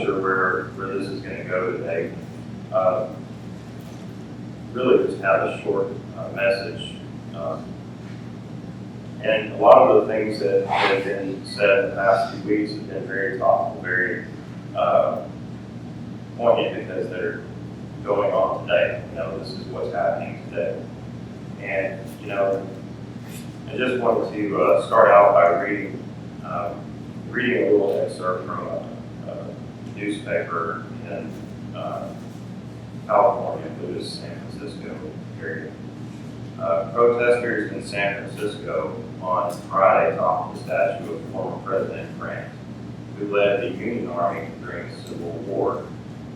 sure where this is going to go today. Really just have a short message. And a lot of the things that have been said in the past 2 weeks have been very topical, very poignant because they're going on today. This is what's happening today. And, I just wanted to start out by reading a little excerpt from a newspaper in California, which is San Francisco area. Protesters in San Francisco on Friday toppled the statue of former President Grant, who led the Union Army during the Civil War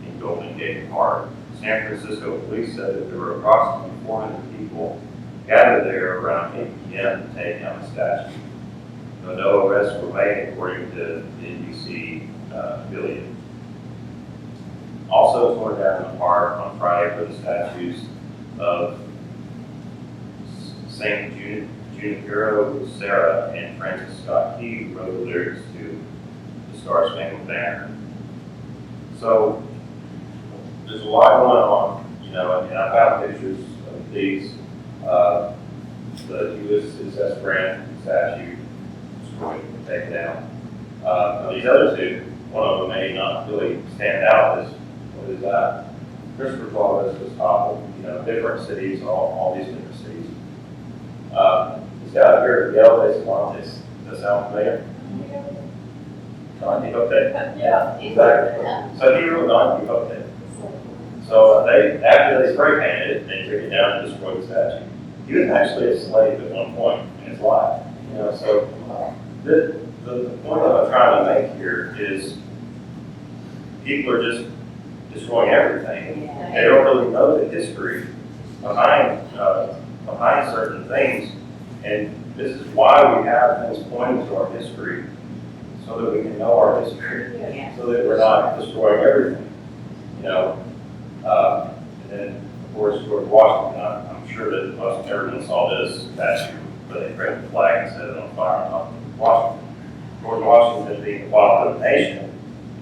in Golden Gate Park. San Francisco police said that there were approximately 400 people gathered there around 8 p.m. to take down the statue. Though no arrests were made, according to the NBC affiliate. Also torn down in the park on Friday were the statues of St. Junipero Serra and Francis Scott Key, who wrote the lyrics to the Star Spangled Banner. So there's a lot going on, and I found pictures of these. The Ulysses S. Grant statue destroyed and taken down. These other two, one of them may not really stand out as what is that? Christopher Columbus was toppled, different cities, all these different cities. This guy up here, Miguel de Cervantes, does that sound familiar? Don Quixote. Yeah. Exactly. So he wrote Don Quixote. So after they spray painted it, they took it down and destroyed the statue. He was actually a slave at one point in his life. So the point that I'm trying to make here is people are just destroying everything. They don't really know the history behind certain things, and this is why we have things pointing to our history, so that we can know our history, so that we're not destroying everything. And then, of course, George Washington, I'm sure that most everyone saw this statue where they created the flag and set it on fire on top of Washington. George Washington being the father of the nation,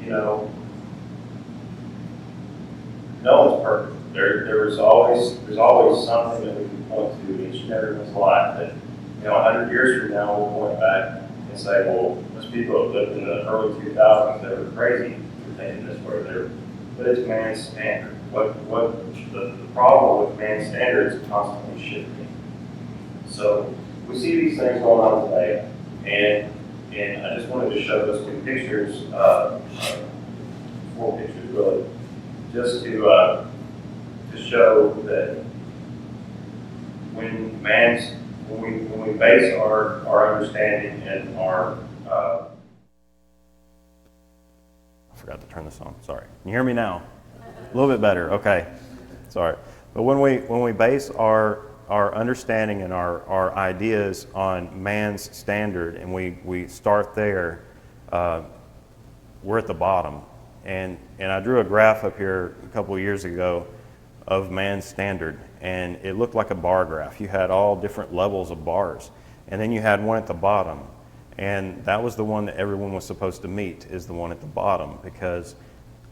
no one's perfect. There's always something that we can point to in each and everyone's life that, 100 years from now, we'll point back and say, well, those people that lived in the early 2000s, they were crazy for thinking this way. But it's man's standard. The problem with man's standard is constantly shifting. So we see these things going on today, and I just wanted to show those 2 pictures, 4 pictures really, just to show that when we base our understanding and our I forgot to turn this on. Sorry. Can you hear me now? A little bit better. Okay. Sorry. But when we base our understanding and our ideas on man's standard, and we start there, we're at the bottom. And I drew a graph up here a couple of years ago of man's standard, and it looked like a bar graph. You had all different levels of bars, and then you had one at the bottom. And that was the one that everyone was supposed to meet, is the one at the bottom, because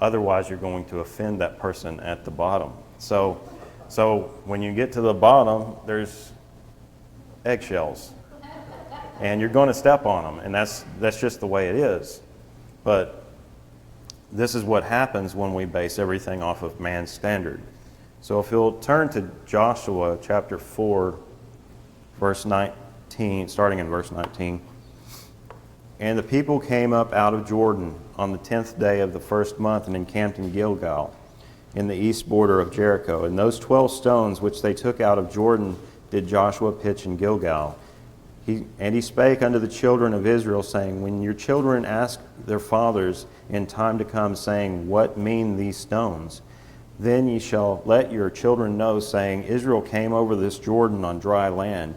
otherwise you're going to offend that person at the bottom. So when you get to the bottom, there's eggshells, and you're going to step on them, and that's just the way it is. But this is what happens when we base everything off of man's standard. So if you'll turn to Joshua chapter 4, verse 19, starting in verse 19. And the people came up out of Jordan on the 10th day of the first month and encamped in Gilgal, in the east border of Jericho. And those 12 stones which they took out of Jordan did Joshua pitch in Gilgal. He spake unto the children of Israel, saying, When your children ask their fathers in time to come, saying, What mean these stones? Then ye shall let your children know, saying, Israel came over this Jordan on dry land.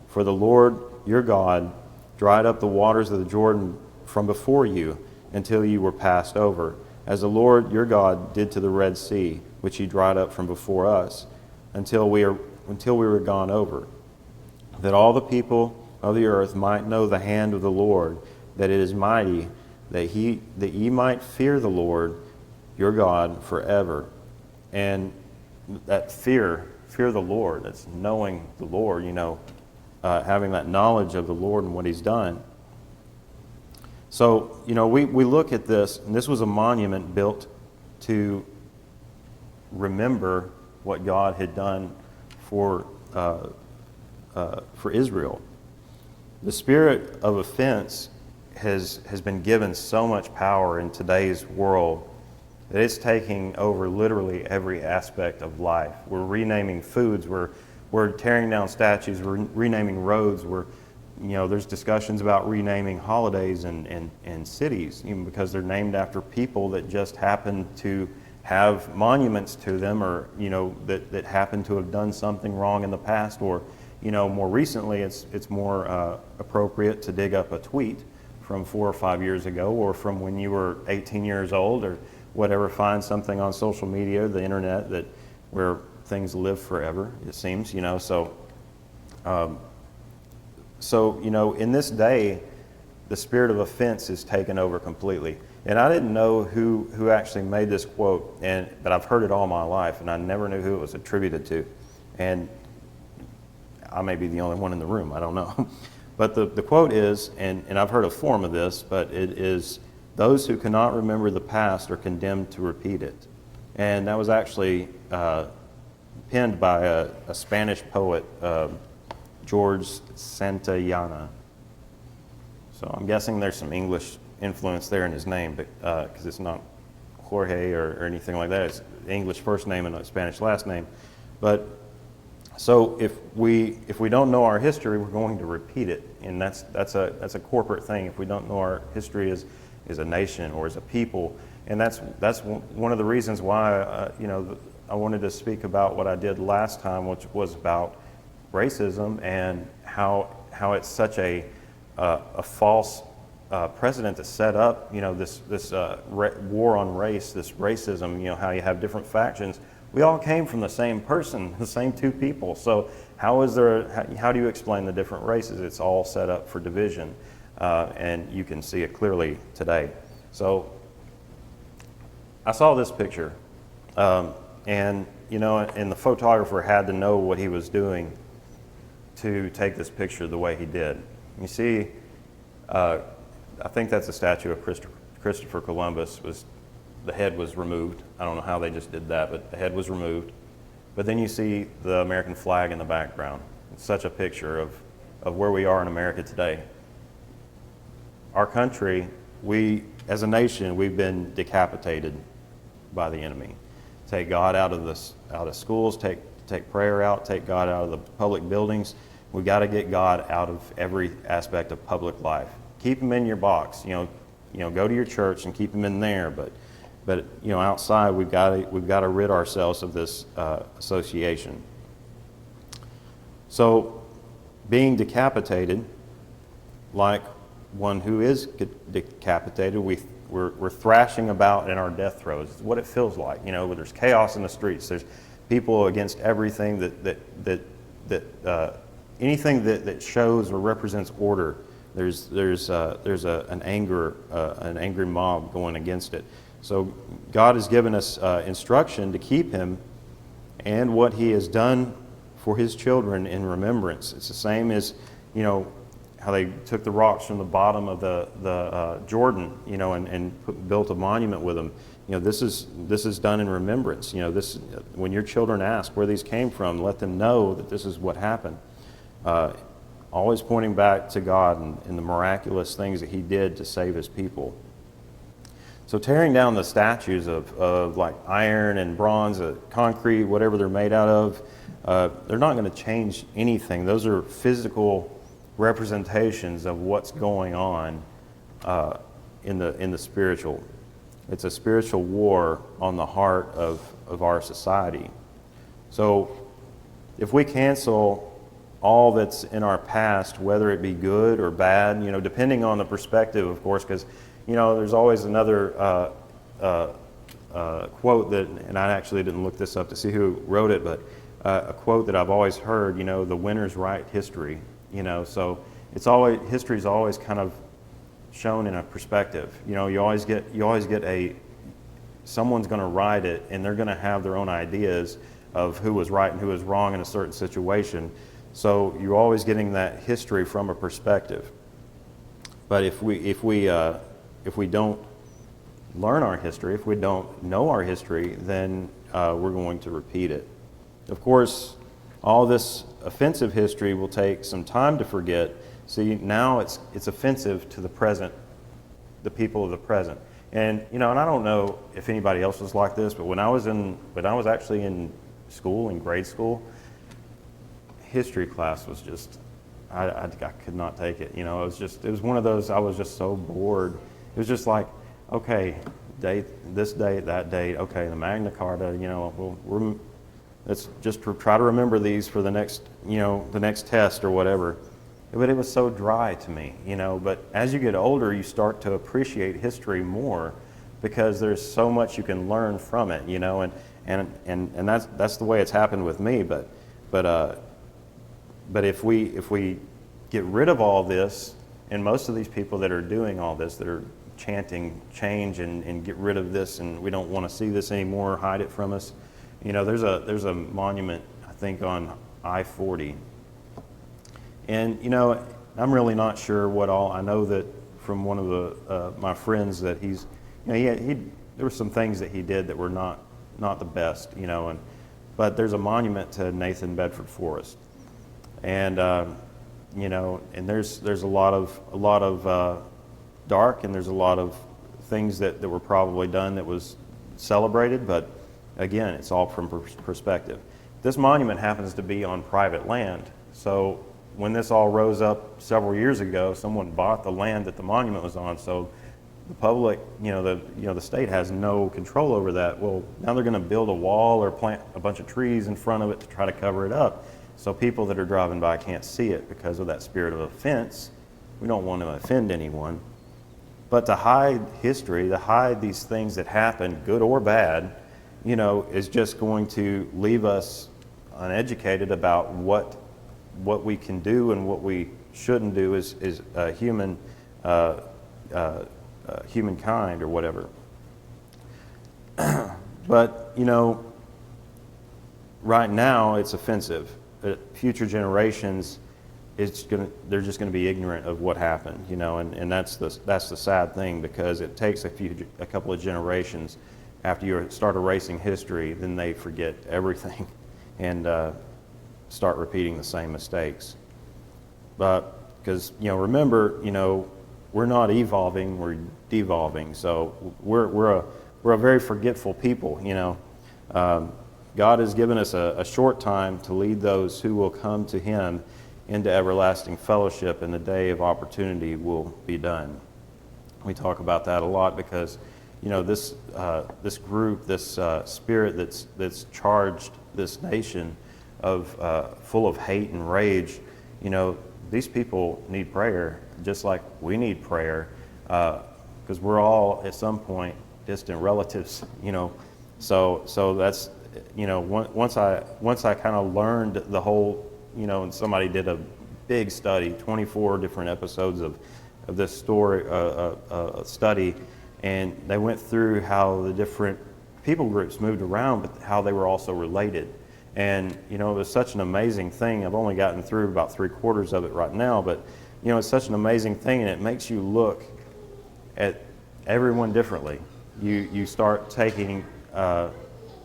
For the Lord your God dried up the waters of the Jordan from before you until you were passed over, as the Lord your God did to the Red Sea, which he dried up from before us, until we were gone over, that all the people of the earth might know the hand of the Lord, that it is mighty, that ye might fear the Lord your God forever. And that fear the Lord, that's knowing the Lord, having that knowledge of the Lord and what He's done. So, we look at this, and this was a monument built to remember what God had done for Israel. The spirit of offense has been given so much power in today's world that it's taking over literally every aspect of life. We're renaming foods, we're tearing down statues, we're renaming roads, there's discussions about renaming holidays and cities, even because they're named after people that just happen to have monuments to them, or that happen to have done something wrong in the past, or more recently it's more appropriate to dig up a tweet from 4 or 5 years ago, or from when you were 18 years old, or whatever, find something on social media, the internet, where things live forever, it seems, So, in this day, the spirit of offense is taken over completely. And I didn't know who actually made this quote, but I've heard it all my life, and I never knew who it was attributed to. And I may be the only one in the room, I don't know. But the quote is, and I've heard a form of this, but it is, "Those who cannot remember the past are condemned to repeat it." And that was actually penned by a Spanish poet, George Santayana. So I'm guessing there's some English influence there in his name, because it's not Jorge or anything like that. It's an English first name and a Spanish last name. But so if we don't know our history, we're going to repeat it, and that's a corporate thing. If we don't know our history as a nation or as a people, and that's one of the reasons why I wanted to speak about what I did last time, which was about racism and how it's such a false precedent to set up, this war on race, this racism, how you have different factions. We all came from the same person, the same two people. So how do you explain the different races? It's all set up for division, and you can see it clearly today. So I saw this picture, and the photographer had to know what he was doing to take this picture the way he did. You see, I think that's a statue of Christopher Columbus. The head was removed. I don't know how they just did that, but the head was removed. But then you see the American flag in the background. It's such a picture of where we are in America today. Our country, as a nation, we've been decapitated by the enemy. Take God out of schools, take prayer out, take God out of the public buildings. We've got to get God out of every aspect of public life. Keep him in your box. Go to your church and keep him in there. But outside we've got to rid ourselves of this association. So, being decapitated, like one who is decapitated, we're thrashing about in our death throes. It's what it feels like. Where there's chaos in the streets. There's people against everything anything that shows or represents order. There's an angry mob going against it. So God has given us instruction to keep him and what he has done for his children in remembrance. It's the same as how they took the rocks from the bottom of the Jordan, and built a monument with them. This is done in remembrance. When your children ask where these came from, let them know that this is what happened. Always pointing back to God and the miraculous things that he did to save his people. So tearing down the statues of like iron and bronze, concrete, whatever they're made out of, they're not going to change anything. Those are physical representations of what's going on in the spiritual. It's a spiritual war on the heart of our society. So if we cancel all that's in our past, whether it be good or bad, depending on the perspective, of course, because there's always another quote that, and I actually didn't look this up to see who wrote it, but a quote that I've always heard, the winners write history, so history's always kind of shown in a perspective. You always get someone's going to write it, and they're going to have their own ideas of who was right and who was wrong in a certain situation. So you're always getting that history from a perspective. But if we don't learn our history, if we don't know our history, then we're going to repeat it. Of course, all this offensive history will take some time to forget. See, now it's offensive to the present, the people of the present. And and I don't know if anybody else was like this, but when I was actually in school, in grade school, history class was just, I could not take it. It was one of those, I was just so bored. It was just like, okay, this date, that date, okay, the Magna Carta, let's just try to remember these for the next test or whatever. But it was so dry to me, But as you get older, you start to appreciate history more because there's so much you can learn from it, And that's the way it's happened with me. But if we get rid of all this, and most of these people that are doing all this, that are chanting change and get rid of this, and we don't want to see this anymore, hide it from us. There's a monument, I think, on I-40. And, I'm really not sure what all. I know that from one of my friends that he's, there were some things that he did that were not the best, but there's a monument to Nathan Bedford Forrest. And, and there's a lot of dark, and there's a lot of things that were probably done that was celebrated, but again, it's all from perspective. This monument happens to be on private land, so when this all rose up several years ago, someone bought the land that the monument was on, so the public, the state has no control over that. Well, now they're going to build a wall or plant a bunch of trees in front of it to try to cover it up, so people that are driving by can't see it because of that spirit of offense. We don't want to offend anyone. But to hide history, to hide these things that happen, good or bad, is just going to leave us uneducated about what we can do and what we shouldn't do as humankind or whatever. But right now it's offensive. Future generations, they're just going to be ignorant of what happened, and that's the sad thing, because it takes a couple of generations after you start erasing history, then they forget everything and start repeating the same mistakes. But because remember, we're not evolving, we're devolving. So we're a very forgetful people. God has given us a short time to lead those who will come to Him into everlasting fellowship, and the day of opportunity will be done. We talk about that a lot because this group, this spirit that's charged this nation of full of hate and rage, these people need prayer just like we need prayer, because we're all at some point distant relatives, so that's once I kind of learned the whole, and somebody did a big study, 24 different episodes of this story study, and they went through how the different people groups moved around, but how they were also related. And it was such an amazing thing. I've only gotten through about 3/4 of it right now, but it's such an amazing thing, and it makes you look at everyone differently. You start taking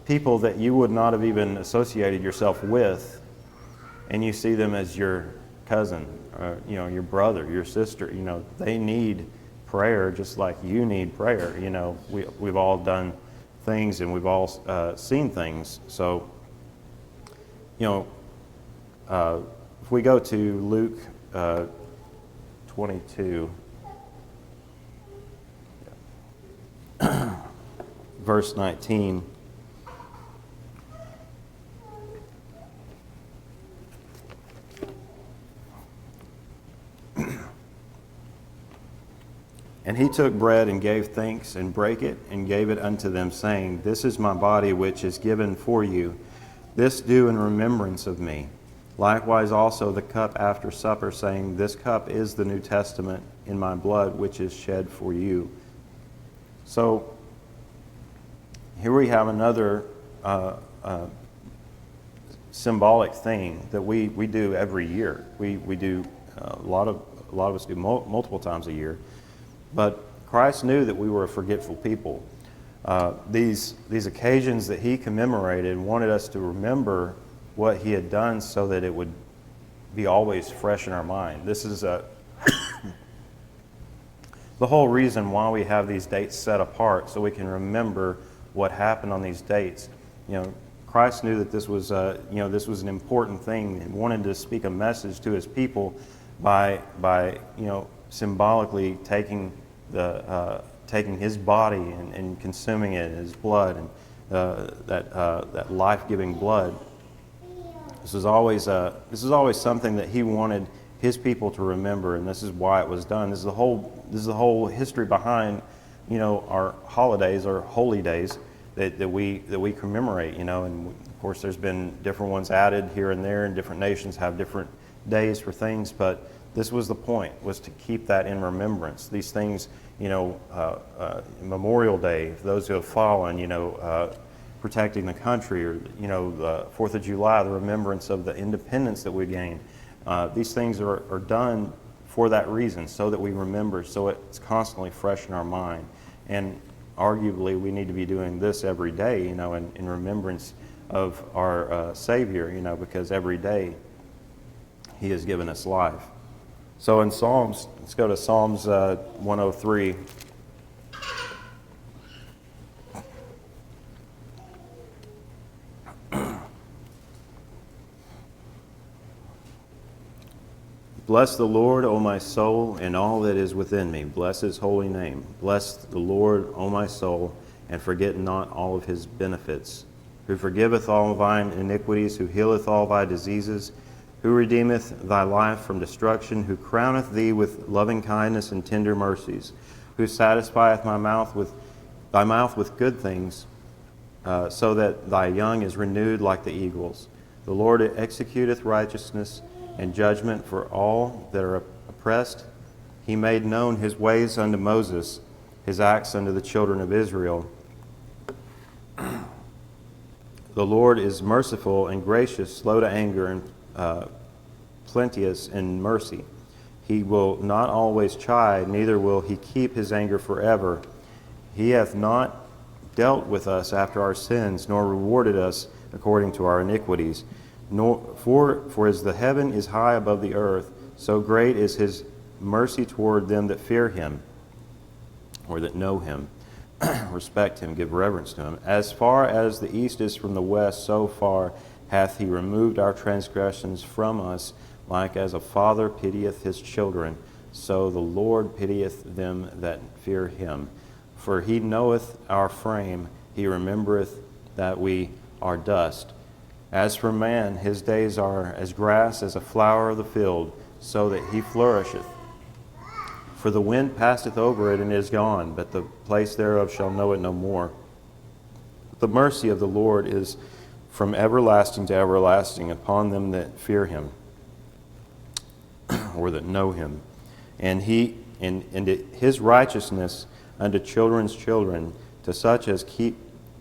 people that you would not have even associated yourself with, and you see them as your cousin, your brother, your sister. They need prayer just like you need prayer. We've all done things, and we've all seen things. So, if we go to Luke 22, verse 19. And he took bread and gave thanks and brake it and gave it unto them, saying, This is my body which is given for you. This do in remembrance of me. Likewise also the cup after supper, saying, This cup is the New Testament in my blood, which is shed for you. So here we have another symbolic thing that we do every year. We do a lot of us do multiple times a year. But Christ knew that we were a forgetful people. These occasions that he commemorated wanted us to remember what he had done so that it would be always fresh in our mind. This is the whole reason why we have these dates set apart, so we can remember what happened on these dates. Christ knew that this was an important thing, and wanted to speak a message to his people by symbolically taking his body and consuming it, his blood, and that life-giving blood. This is always something that he wanted his people to remember, and this is why it was done. This is the whole history behind our holidays, our holy days that we commemorate. And of course there's been different ones added here and there, and different nations have different days for things, but this was the point, was to keep that in remembrance. These things, Memorial Day, for those who have fallen, protecting the country, or the 4th of July, the remembrance of the independence that we gained. These things are done for that reason, so that we remember, so it's constantly fresh in our mind. And arguably, we need to be doing this every day, in remembrance of our Savior, because every day he has given us life. So in Psalms, let's go to Psalms 103. Bless the Lord, O my soul, and all that is within me. Bless his holy name. Bless the Lord, O my soul, and forget not all of his benefits. Who forgiveth all thine iniquities, who healeth all thy diseases, who redeemeth thy life from destruction, who crowneth thee with loving kindness and tender mercies, who satisfieth thy mouth with good things, so that thy young is renewed like the eagles. The Lord executeth righteousness and judgment for all that are oppressed. He made known his ways unto Moses, his acts unto the children of Israel. The Lord is merciful and gracious, slow to anger, and plenteous in mercy. He will not always chide, neither will he keep his anger forever. He hath not dealt with us after our sins, nor rewarded us according to our iniquities. For as the heaven is high above the earth, so great is his mercy toward them that fear him, or that know him, respect him, give reverence to him. As far as the east is from the west, so far hath he removed our transgressions from us. Like as a father pitieth his children, so the Lord pitieth them that fear him. For he knoweth our frame, he remembereth that we are dust. As for man, his days are as grass, as a flower of the field, so that he flourisheth. For the wind passeth over it, and is gone, but the place thereof shall know it no more. The mercy of the Lord is from everlasting to everlasting upon them that fear him, or that know him. And his righteousness unto children's children, to such as keep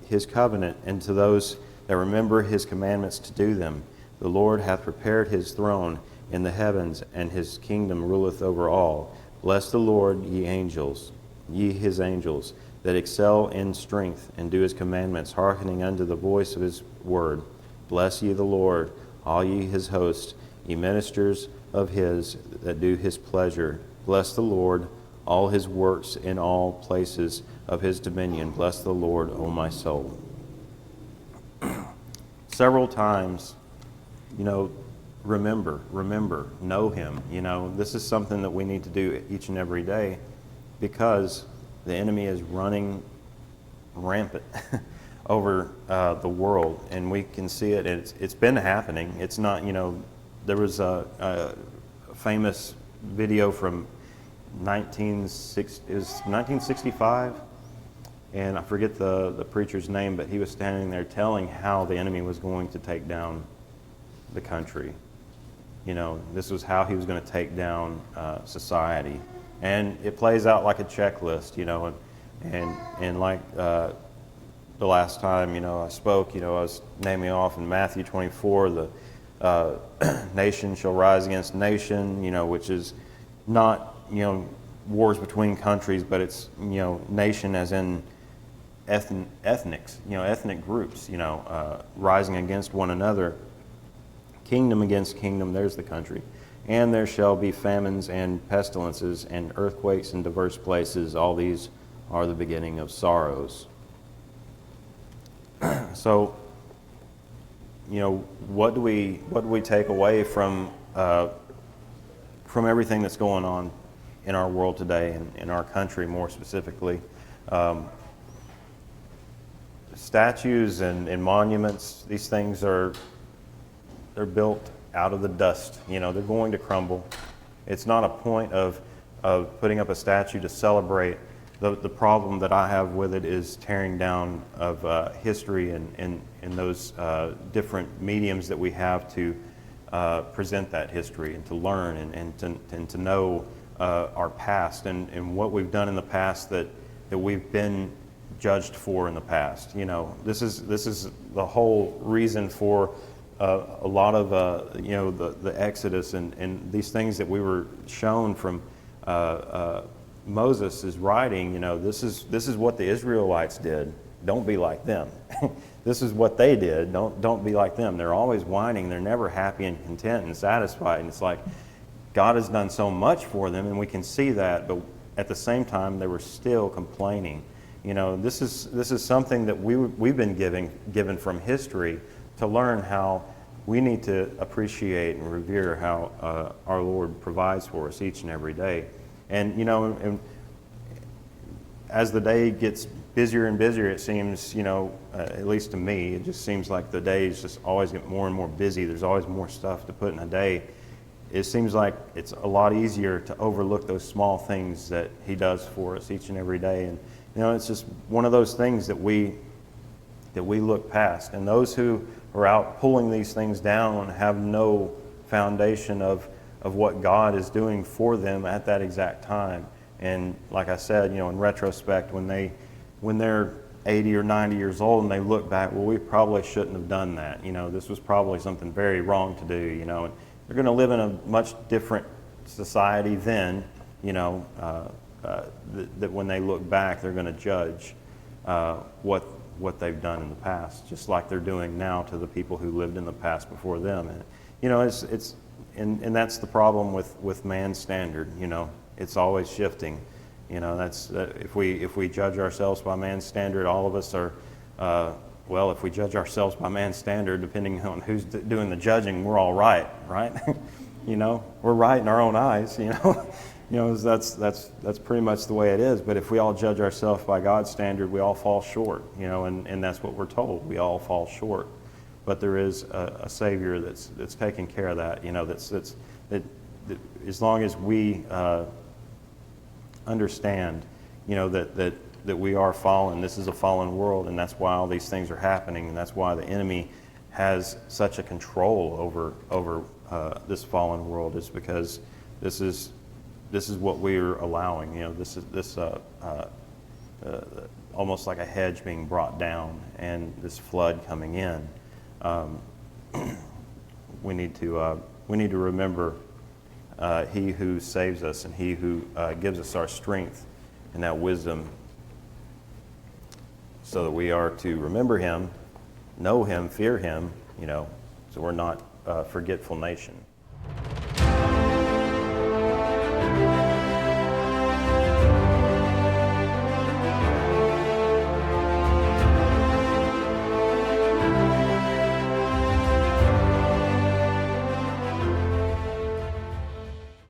his covenant, and to those that remember his commandments to do them. The Lord hath prepared his throne in the heavens, and his kingdom ruleth over all. Bless the Lord, ye his angels, that excel in strength, and do his commandments, hearkening unto the voice of his word. Bless ye the Lord, all ye his hosts, ye ministers of his that do his pleasure. Bless the Lord, all his works in all places of his dominion. Bless the Lord, O my soul. Several times, remember, know him. This is something that we need to do each and every day, because the enemy is running rampant over the world, and we can see it. It's been happening. It's not, there was a famous video from 1965, and I forget the preacher's name, but he was standing there telling how the enemy was going to take down the country. This was how he was going to take down society. And it plays out like a checklist, and like the last time, I spoke, I was naming off in Matthew 24, the nation shall rise against nation, which is not, wars between countries, but it's, nation as in ethnics, ethnic groups, rising against one another. Kingdom against kingdom, there's the country. And there shall be famines and pestilences and earthquakes in diverse places. All these are the beginning of sorrows. So, what do we take away from everything that's going on in our world today and in our country more specifically? Statues and monuments, these things they're built out of the dust. They're going to crumble. It's not a point of putting up a statue to celebrate. The problem that I have with it is tearing down of history and those different mediums that we have to present that history and to learn and to know our past and what we've done in the past that we've been judged for in the past. This is the whole reason for a lot of the Exodus and these things that we were shown from Moses' writing. This is what the Israelites did. Don't be like them. This is what they did. Don't be like them. They're always whining. They're never happy and content and satisfied. And it's like God has done so much for them, and we can see that. But at the same time, they were still complaining. This is something that we've been given from history to learn how we need to appreciate and revere how our Lord provides for us each and every day. And and as the day gets busier and busier, it seems, at least to me, it just seems like the days just always get more and more busy. There's always more stuff to put in a day. It seems like it's a lot easier to overlook those small things that He does for us each and every day. And it's just one of those things that we look past. And those who are out pulling these things down have no foundation of what God is doing for them at that exact time. And like I said, in retrospect, when they're 80 or 90 years old and they look back, well, we probably shouldn't have done that. This was probably something very wrong to do. And they're going to live in a much different society then. That when they look back, they're going to judge what they've done in the past, just like they're doing now to the people who lived in the past before them. And and that's the problem with man's standard. It's always shifting. That's if we judge ourselves by man's standard, all of us are. If we judge ourselves by man's standard, depending on who's doing the judging, we're all right? We're right in our own eyes. That's pretty much the way it is. But if we all judge ourselves by God's standard, we all fall short. And that's what we're told. We all fall short. But there is a Savior that's taking care of that. That as long as we understand, that we are fallen. This is a fallen world, and that's why all these things are happening, and that's why the enemy has such a control over this fallen world. Is because this is what we're allowing. This is almost like a hedge being brought down, and this flood coming in. We need to remember He who saves us and He who gives us our strength and that wisdom, so that we are to remember Him, know Him, fear Him. So we're not a forgetful nation.